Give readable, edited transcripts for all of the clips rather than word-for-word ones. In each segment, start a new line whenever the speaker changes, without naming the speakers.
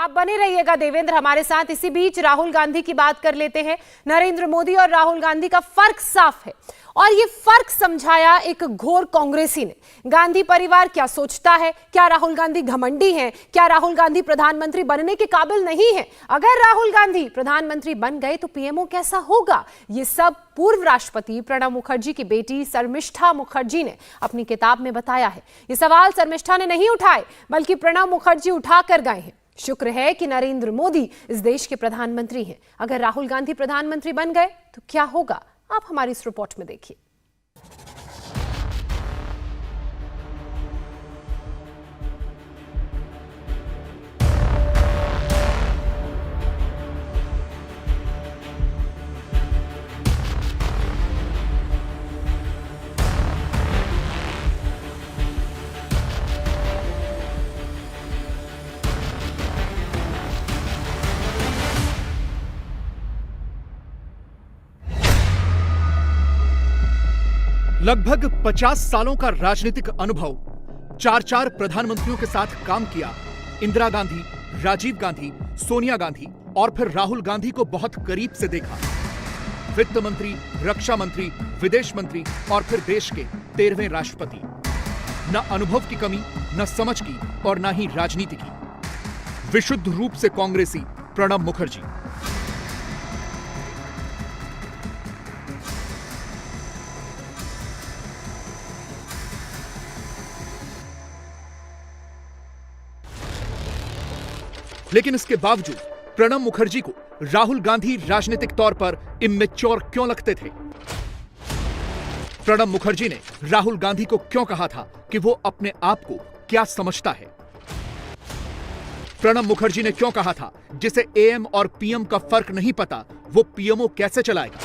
आप बने रहिएगा देवेंद्र हमारे साथ। इसी बीच राहुल गांधी की बात कर लेते हैं। नरेंद्र मोदी और राहुल गांधी का फर्क साफ है और ये फर्क समझाया एक घोर कांग्रेसी ने। गांधी परिवार क्या सोचता है? क्या राहुल गांधी घमंडी हैं? क्या राहुल गांधी प्रधानमंत्री बनने के काबिल नहीं है? अगर राहुल गांधी प्रधानमंत्री बन गए तो पीएमओ कैसा होगा? ये सब पूर्व राष्ट्रपति प्रणब मुखर्जी की बेटी शर्मिष्ठा मुखर्जी ने अपनी किताब में बताया है। ये सवाल शर्मिष्ठा ने नहीं उठाए बल्कि प्रणब मुखर्जी उठा कर गए हैं। शुक्र है कि नरेंद्र मोदी इस देश के प्रधानमंत्री हैं। अगर राहुल गांधी प्रधानमंत्री बन गए तो क्या होगा? आप हमारी इस रिपोर्ट में देखिए।
लगभग 50 सालों का राजनीतिक अनुभव, 4 प्रधानमंत्रियों के साथ काम किया। इंदिरा गांधी, राजीव गांधी, सोनिया गांधी और फिर राहुल गांधी को बहुत करीब से देखा। वित्त मंत्री, रक्षा मंत्री, विदेश मंत्री और फिर देश के 13वें राष्ट्रपति। न अनुभव की कमी, न समझ की और न ही राजनीति की। विशुद्ध रूप से कांग्रेसी प्रणब मुखर्जी। लेकिन इसके बावजूद प्रणब मुखर्जी को राहुल गांधी राजनीतिक तौर पर इमेच्योर क्यों लगते थे? प्रणब मुखर्जी ने राहुल गांधी को क्यों कहा था कि वो अपने आप को क्या समझता है? प्रणब मुखर्जी ने क्यों कहा था जिसे एएम और पीएम का फर्क नहीं पता वो पीएमओ कैसे चलाएगा?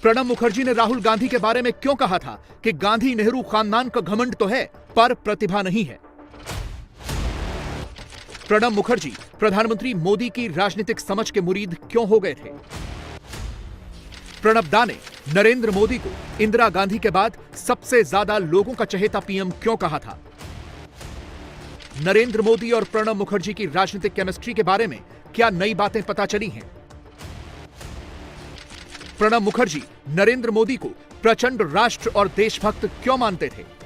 प्रणब मुखर्जी ने राहुल गांधी के बारे में क्यों कहा था कि गांधी नेहरू खानदान का घमंड तो है पर प्रतिभा नहीं है? प्रणब मुखर्जी प्रधानमंत्री मोदी की राजनीतिक समझ के मुरीद क्यों हो गए थे? प्रणब दा ने नरेंद्र मोदी को इंदिरा गांधी के बाद सबसे ज्यादा लोगों का चहेता पीएम क्यों कहा था? नरेंद्र मोदी और प्रणब मुखर्जी की राजनीतिक केमिस्ट्री के बारे में क्या नई बातें पता चली हैं? प्रणब मुखर्जी नरेंद्र मोदी को प्रचंड राष्ट्र और देशभक्त क्यों मानते थे?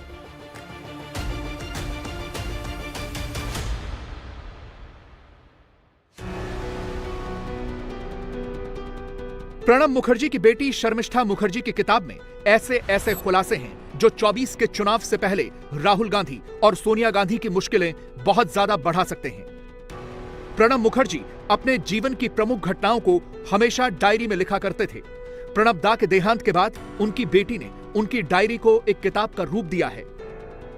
प्रणब मुखर्जी की बेटी शर्मिष्ठा मुखर्जी की किताब में ऐसे ऐसे खुलासे हैं जो 24 के चुनाव से पहले राहुल गांधी और सोनिया गांधी की मुश्किलें बहुत ज्यादा बढ़ा सकते हैं। प्रणब मुखर्जी अपने जीवन की प्रमुख घटनाओं को हमेशा डायरी में लिखा करते थे। प्रणब दा के देहांत के बाद उनकी बेटी ने उनकी डायरी को एक किताब का रूप दिया है।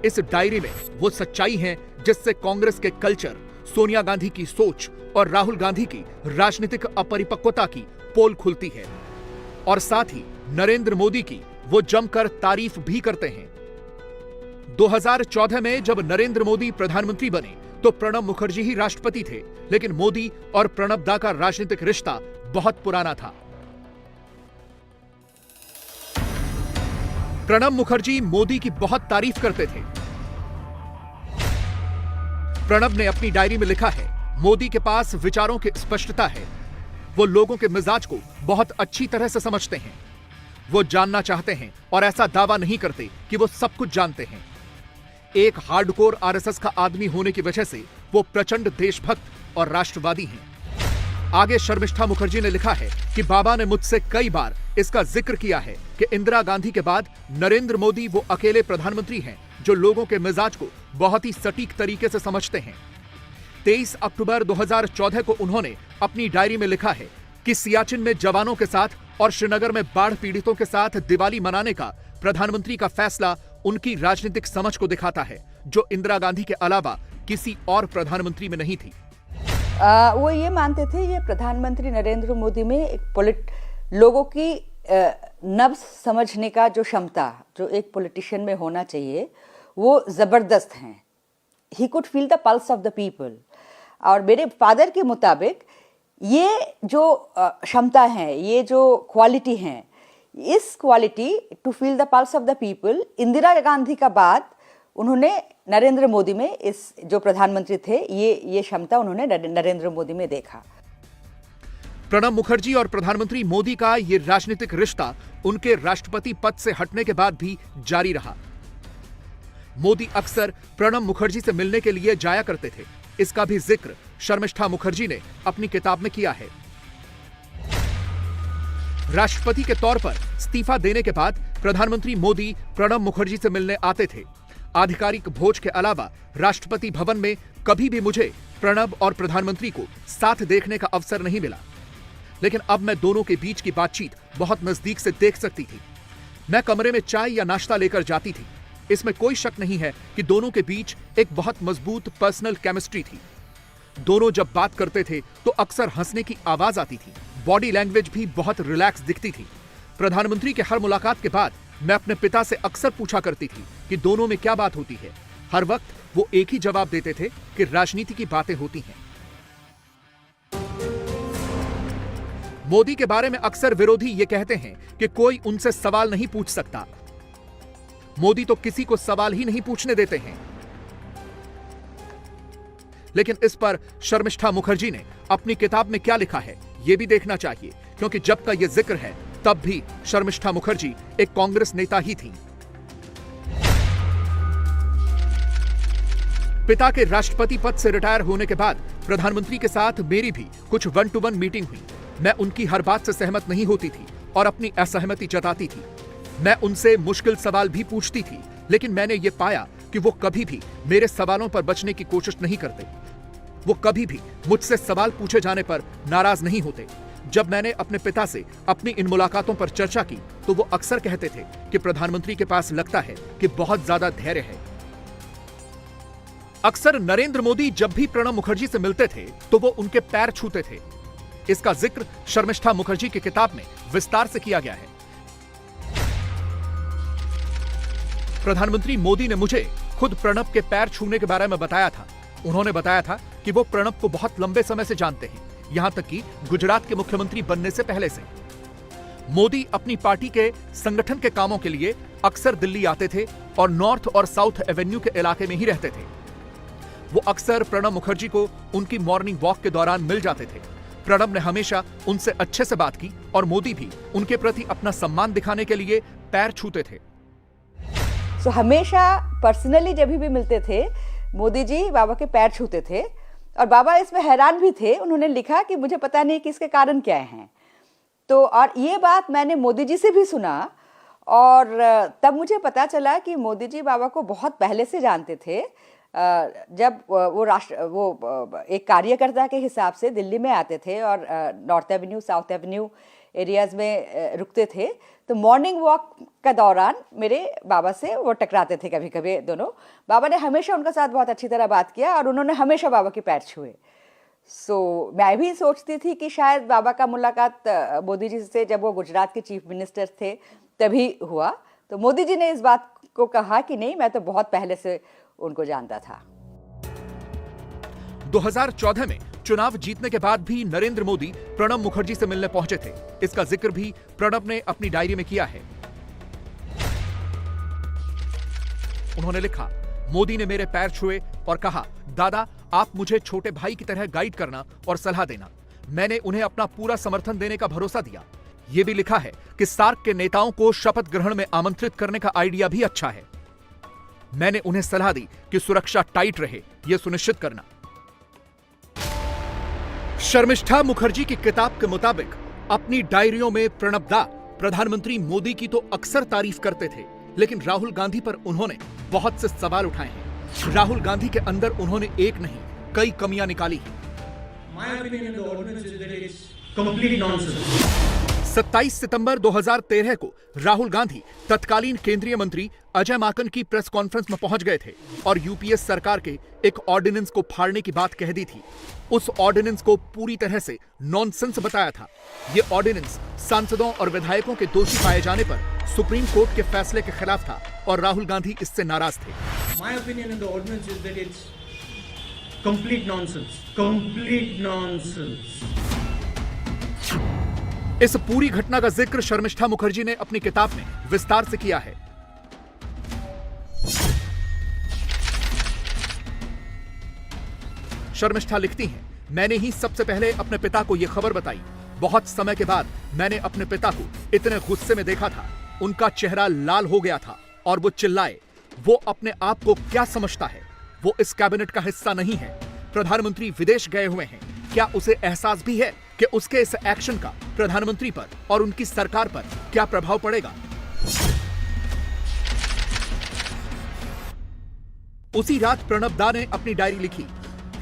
इस डायरी में वो सच्चाई है जिससे कांग्रेस के कल्चर, सोनिया गांधी की सोच और राहुल गांधी की राजनीतिक अपरिपक्वता की पोल खुलती है। और साथ ही नरेंद्र मोदी की वो जमकर तारीफ भी करते हैं। 2014 में जब नरेंद्र मोदी प्रधानमंत्री बने तो प्रणब मुखर्जी ही राष्ट्रपति थे, लेकिन मोदी और प्रणब दा का राजनीतिक रिश्ता बहुत पुराना था। प्रणब मुखर्जी मोदी की बहुत तारीफ करते थे। प्रणब ने अपनी डायरी में लिखा है, मोदी के पास विचारों की स्पष्टता है। वो लोगों के मिजाज को बहुत अच्छी तरह से समझते हैं। वो जानना चाहते हैं और ऐसा दावा नहीं करते कि वो सब कुछ जानते हैं। एक हार्डकोर आरएसएस का आदमी होने की वजह से वो प्रचंड देशभक्त और राष्ट्रवादी हैं। आगे शर्मिष्ठा मुखर्जी ने लिखा है कि बाबा ने मुझसे कई बार इसका जिक्र किया है कि इंदिरा गांधी के बाद नरेंद्र मोदी वो अकेले प्रधानमंत्री हैं जो लोगों के मिजाज को बहुत ही सटीक तरीके से समझते हैं। 23 अक्टूबर 2014 को उन्होंने अपनी डायरी में लिखा है कि सियाचिन में जवानों के साथ और श्रीनगर में बाढ़ पीड़ितों के साथ दिवाली मनाने का प्रधानमंत्री का फैसला उनकी राजनीतिक समझ को दिखाता है, जो इंदिरा गांधी के अलावा किसी और प्रधानमंत्री में नहीं थी।
वो ये मानते थे ये प्रधानमंत्री नरेंद्र मोदी में एक लोगों की नब्ज समझने का जो क्षमता जो एक पॉलिटिशियन में होना चाहिए वो जबरदस्त है। He could feel the pulse of the people. और मेरे फादर के मुताबिक ये जो क्षमता है, ये जो क्वालिटी है, इस quality to feel the pulse of the people Indira Gandhi का बाद उन्होंने नरेंद्र मोदी में, इस जो प्रधानमंत्री थे, ये क्षमता उन्होंने नरेंद्र मोदी में देखा।
प्रणब मुखर्जी और प्रधानमंत्री मोदी का ये राजनीतिक रिश्ता उनके राष्ट्रपति पद से हटने के बाद भी जारी रहा। मोदी अक्सर प्रणब मुखर्जी से मिलने के लिए जाया करते थे। इसका भी जिक्र शर्मिष्ठा मुखर्जी ने अपनी किताब में किया है। राष्ट्रपति के तौर पर इस्तीफा देने के बाद प्रधानमंत्री मोदी प्रणब मुखर्जी से मिलने आते थे। आधिकारिक भोज के अलावा राष्ट्रपति भवन में कभी भी मुझे प्रणब और प्रधानमंत्री को साथ देखने का अवसर नहीं मिला, लेकिन अब मैं दोनों के बीच की बातचीत बहुत नजदीक से देख सकती थी। मैं कमरे में चाय या नाश्ता लेकर जाती थी। इसमें कोई शक नहीं है कि दोनों के बीच एक बहुत मजबूत पर्सनल केमिस्ट्री थी। दोनों जब बात करते थे तो अक्सर हंसने की आवाज आती थी। बॉडी लैंग्वेज भी बहुत रिलैक्स दिखती थी। प्रधानमंत्री के हर मुलाकात के बाद मैं अपने पिता से अक्सर पूछा करती थी कि दोनों में क्या बात होती है। हर वक्त वो एक ही जवाब देते थे कि राजनीति की बातें होती हैं। मोदी के बारे में अक्सर विरोधी ये कहते हैं कि कोई उनसे सवाल नहीं पूछ सकता। मोदी तो किसी को सवाल ही नहीं पूछने देते हैं। लेकिन इस पर शर्मिष्ठा मुखर्जी ने अपनी किताब में क्या लिखा है यह भी देखना चाहिए, क्योंकि जब का यह जिक्र है तब भी शर्मिष्ठा मुखर्जी एक कांग्रेस नेता ही थी। पिता के राष्ट्रपति पद से रिटायर होने के बाद प्रधानमंत्री के साथ मेरी भी कुछ 1-to-1 मीटिंग हुई। मैं उनकी हर बात से सहमत नहीं होती थी और अपनी असहमति जताती थी। मैं उनसे मुश्किल सवाल भी पूछती थी, लेकिन मैंने ये पाया कि वो कभी भी मेरे सवालों पर बचने की कोशिश नहीं करते। वो कभी भी मुझसे सवाल पूछे जाने पर नाराज नहीं होते। जब मैंने अपने पिता से अपनी इन मुलाकातों पर चर्चा की तो वो अक्सर कहते थे कि प्रधानमंत्री के पास लगता है कि बहुत ज्यादा धैर्य है। अक्सर नरेंद्र मोदी जब भी प्रणब मुखर्जी से मिलते थे तो वो उनके पैर छूते थे। इसका जिक्र शर्मिष्ठा मुखर्जी की किताब में विस्तार से किया गया है। प्रधानमंत्री मोदी ने मुझे खुद प्रणब के पैर छूने के बारे में बताया था। उन्होंने बताया था कि वो प्रणब को बहुत लंबे समय से जानते हैं, यहां तक कि गुजरात के मुख्यमंत्री बनने से पहले से। मोदी अपनी पार्टी के संगठन के कामों के लिए अक्सर दिल्ली आते थे और नॉर्थ और साउथ एवेन्यू के इलाके में ही रहते थे। वो अक्सर प्रणब मुखर्जी को उनकी मॉर्निंग वॉक के दौरान मिल जाते थे। प्रणब ने हमेशा उनसे अच्छे से बात की और मोदी भी उनके प्रति अपना सम्मान दिखाने के लिए पैर छूते थे।
सो हमेशा पर्सनली जब भी मिलते थे मोदी जी बाबा के पैर छूते थे और बाबा इसमें हैरान भी थे। उन्होंने लिखा कि मुझे पता नहीं कि इसके कारण क्या हैं। तो और ये बात मैंने मोदी जी से भी सुना और तब मुझे पता चला कि मोदी जी बाबा को बहुत पहले से जानते थे। जब वो एक कार्यकर्ता के हिसाब से दिल्ली में आते थे और north Avenue south Avenue areas में रुकते थे, तो मॉर्निंग वॉक का दौरान मेरे बाबा से वो टकराते थे कभी कभी दोनों। बाबा ने हमेशा उनके साथ बहुत अच्छी तरह बात किया और उन्होंने हमेशा बाबा के पैर छुए। सो मैं भी सोचती थी कि शायद बाबा का मुलाकात मोदी जी से जब वो गुजरात के चीफ मिनिस्टर थे तभी हुआ। तो मोदी जी ने इस बात को कहा कि नहीं, मैं तो बहुत पहले से उनको जानता था।
2014 में चुनाव जीतने के बाद भी नरेंद्र मोदी प्रणब मुखर्जी से मिलने पहुंचे थे। इसका जिक्र भी प्रणब ने अपनी डायरी में किया है। उन्होंने लिखा, मोदी ने मेरे पैर छुए और कहा, दादा आप मुझे छोटे भाई की तरह गाइड करना और सलाह देना। मैंने उन्हें अपना पूरा समर्थन देने का भरोसा दिया। यह भी लिखा है कि सार्क के नेताओं को शपथ ग्रहण में आमंत्रित करने का आइडिया भी अच्छा है। मैंने उन्हें सलाह दी कि सुरक्षा टाइट रहे, यह सुनिश्चित करना। शर्मिष्ठा मुखर्जी की किताब के मुताबिक अपनी डायरियों में प्रणब दा प्रधानमंत्री मोदी की तो अक्सर तारीफ करते थे, लेकिन राहुल गांधी पर उन्होंने बहुत से सवाल उठाए हैं। राहुल गांधी के अंदर उन्होंने एक नहीं कई कमियां निकाली हैं। 27 सितंबर 2013 को राहुल गांधी तत्कालीन केंद्रीय मंत्री अजय माकन की प्रेस कॉन्फ्रेंस में पहुंच गए थे और यूपीए सरकार के एक ऑर्डिनेंस को फाड़ने की बात कह दी थी। उस ऑर्डिनेंस को पूरी तरह से नॉनसेंस बताया था। यह ऑर्डिनेंस सांसदों और विधायकों के दोषी पाए जाने पर सुप्रीम कोर्ट के फैसले के खिलाफ था और राहुल गांधी इससे नाराज थे।
My opinion on the ordinance is that it's complete nonsense. Complete nonsense.
इस पूरी घटना का जिक्र शर्मिष्ठा मुखर्जी ने अपनी किताब में विस्तार से किया है। शर्मिष्ठा लिखती हैं, मैंने ही सबसे पहले अपने पिता को यह खबर बताई। बहुत समय के बाद मैंने अपने पिता को इतने गुस्से में देखा था, उनका चेहरा लाल हो गया था और वो चिल्लाए। वो अपने आप को क्या समझता है? वो इस कैबिनेट का हिस्सा नहीं है। प्रधानमंत्री विदेश गए हुए हैं, क्या उसे एहसास भी है कि उसके इस एक्शन का प्रधानमंत्री पर और उनकी सरकार पर क्या प्रभाव पड़ेगा? उसी रात प्रणब दा ने अपनी डायरी लिखी।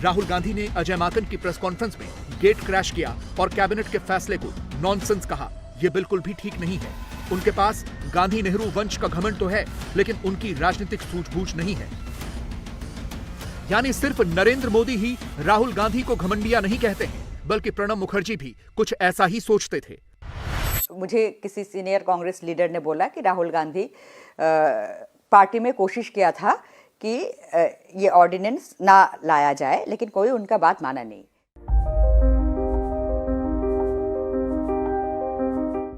राहुल गांधी ने अजय माकन की प्रेस कॉन्फ्रेंस में गेट क्रैश किया और कैबिनेट के फैसले को नॉनसेंस कहा। यह बिल्कुल भी ठीक नहीं है। उनके पास गांधी नेहरू वंश का घमंड तो है, लेकिन उनकी राजनीतिक सूझबूझ नहीं है। यानी सिर्फ नरेंद्र मोदी ही राहुल गांधी को घमंडिया नहीं कहते हैं, बल्कि प्रणब मुखर्जी भी कुछ ऐसा ही सोचते थे।
मुझे किसी सीनियर कांग्रेस लीडर ने बोला कि राहुल गांधी पार्टी में कोशिश किया था कि ये ऑर्डिनेंस ना लाया जाए, लेकिन कोई उनका बात माना नहीं।